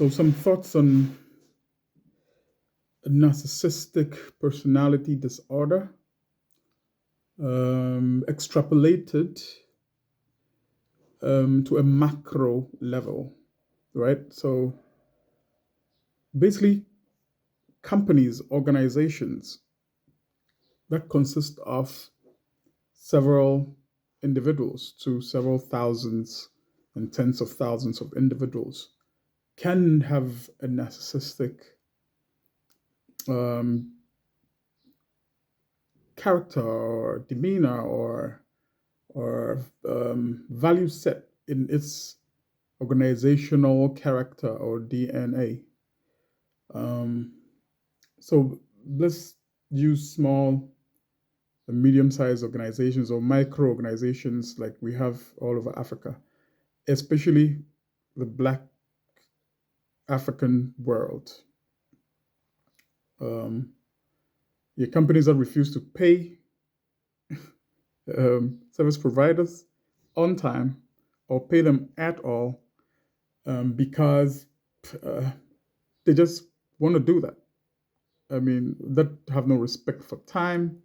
So, some thoughts on narcissistic personality disorder, extrapolated to a macro level, right? So, basically, companies, organizations that consist of several individuals to several thousands and tens of thousands of individuals can have a narcissistic um, character or demeanor or value set in its organizational character or DNA. Um, so let's use small and medium-sized organizations or micro organizations like we have all over Africa, especially the Black African world. Your companies that refuse to pay service providers on time or pay them at all because they just want to do that. I mean, that have no respect for time.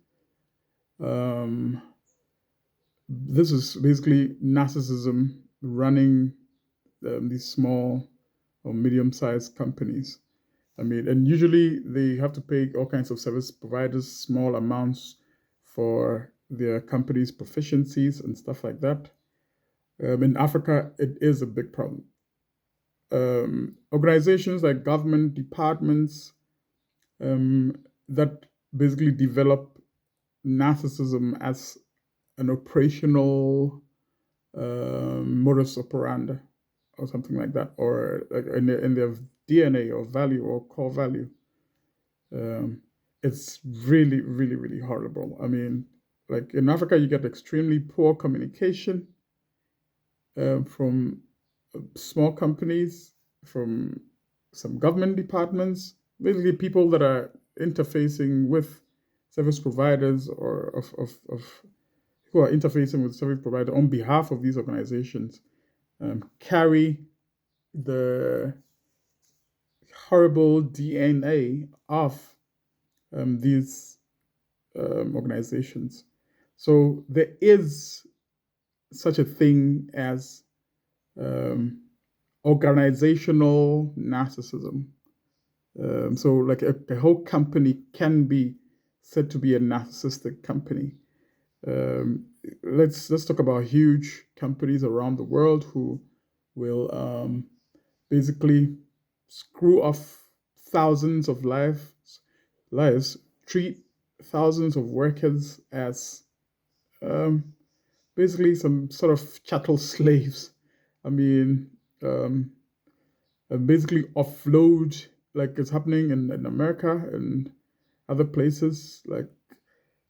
This is basically narcissism running these small or medium-sized companies. I mean, and usually they have to pay all kinds of service providers small amounts for their company's proficiencies and stuff like that. In Africa, it is a big problem. Organizations like government departments that basically develop narcissism as an operational modus operandi or something like that, or like in their DNA or value or core value. It's really, really, really horrible. I mean, like in Africa, you get extremely poor communication from small companies, from some government departments, basically people that are interfacing with service providers or of who are interfacing with service provider on behalf of these organizations carry the horrible DNA of these organizations. So there is such a thing as organizational narcissism. So like a whole company can be said to be a narcissistic company. Let's talk about huge companies around the world who will basically screw off thousands of lives, treat thousands of workers as basically some sort of chattel slaves. I mean, basically offload, like it's happening in America and other places, like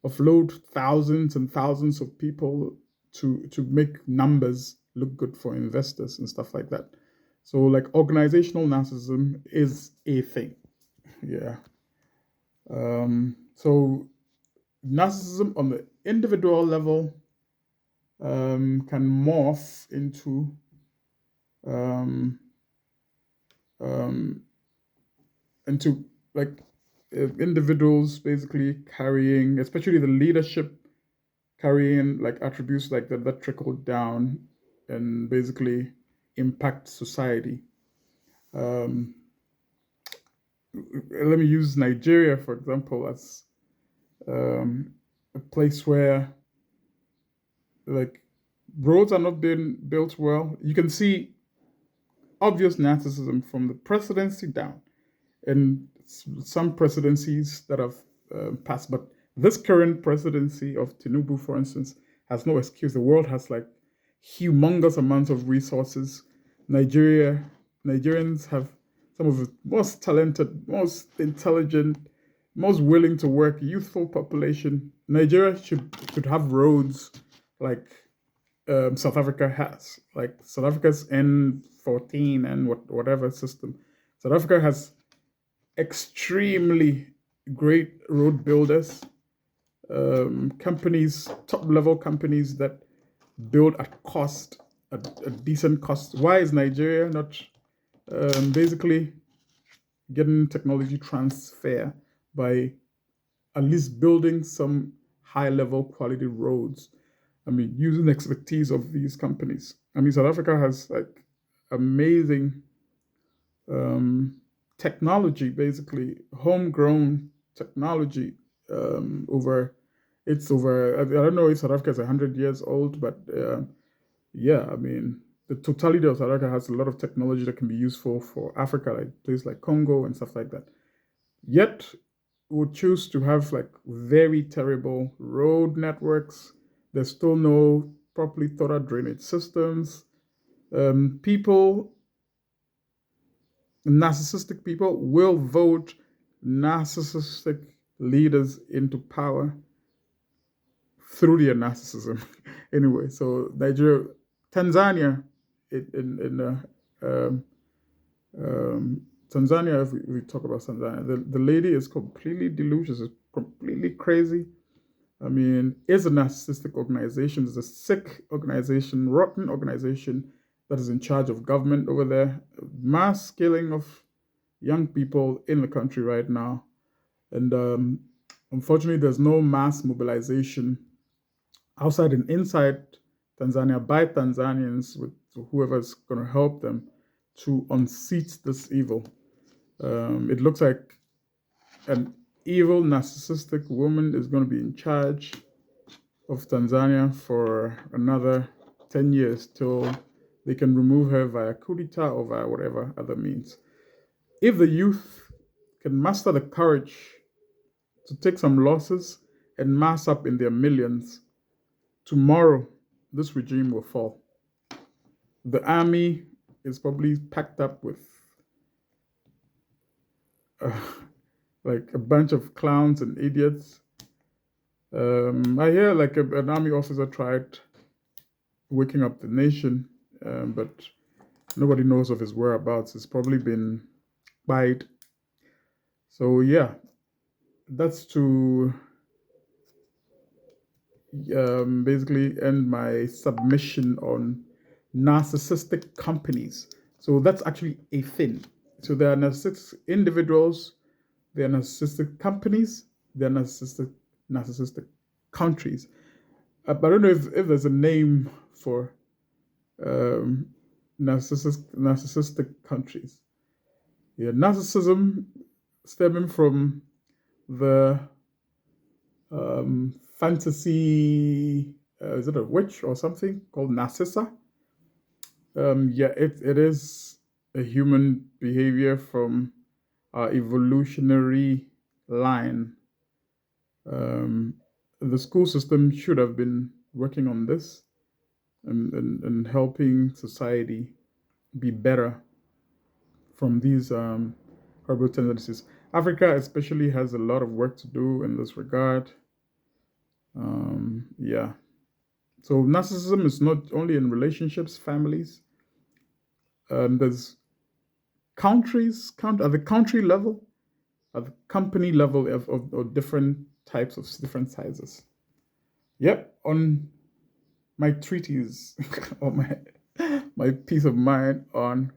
offload thousands and thousands of people to make numbers look good for investors and stuff like that. So like organizational narcissism is a thing. Yeah. So narcissism on the individual level can morph into like individuals basically carrying, especially the leadership, carrying like attributes like that trickle down and basically impact society. Let me use Nigeria, for example, as a place where like roads are not being built well. You can see obvious narcissism from the presidency down, and some presidencies that have passed. But this current presidency of Tinubu, for instance, has no excuse. The world has like humongous amounts of resources. Nigerians have some of the most talented, most intelligent, most willing to work, youthful population. Nigeria should have roads like South Africa has, like South Africa's N14 and whatever system. South Africa has extremely great road builders, companies, top level companies that build at cost, a decent cost. Why is Nigeria not basically getting technology transfer by at least building some high level quality roads. I mean, using the expertise of these companies. I mean, South Africa has like amazing um, technology, basically homegrown technology. Over, it's over. I don't know if South Africa is 100 years old, but yeah, I mean, the totality of South Africa has a lot of technology that can be useful for Africa, like places like Congo and stuff like that. Yet, would choose to have like very terrible road networks. There's still no properly thought out drainage systems. People, narcissistic people, will vote narcissistic leaders into power through their narcissism. Anyway, so Nigeria, Tanzania, um, um, Tanzania, if we talk about Tanzania, the lady is completely delusional, is completely crazy. I mean, it's a narcissistic organization. It's a sick organization, rotten organization that is in charge of government over there. Mass killing of young people in the country right now. And unfortunately, there's no mass mobilization outside and inside Tanzania by Tanzanians with whoever's going to help them to unseat this evil. It looks like an evil, narcissistic woman is going to be in charge of Tanzania for another 10 years till they can remove her via coup d'etat or via whatever other means. If the youth can muster the courage to take some losses and mass up in their millions, tomorrow this regime will fall. The army is probably packed up with uh, like a bunch of clowns and idiots. I hear like an army officer tried waking up the nation, but nobody knows of his whereabouts. It's probably been spied. So yeah, that's to basically end my submission on narcissistic companies. So that's actually a thing. So there are narcissistic individuals, there are narcissistic companies, there are narcissistic countries. But I don't know if there's a name for um, narcissistic countries. Yeah, narcissism stemming from the fantasy, is it a witch or something called Narcissa? Yeah, it is a human behavior from our evolutionary line. Um, the school system should have been working on this and helping society be better from these horrible tendencies. Africa, especially, has a lot of work to do in this regard. Yeah. So narcissism is not only in relationships, families. There's at the country level, at the company level of different types of different sizes. Yep, on my treatise, on my peace of mind on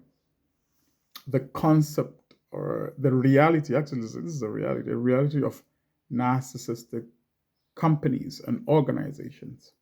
the concept or the reality. Actually, this is a reality of narcissistic companies and organizations.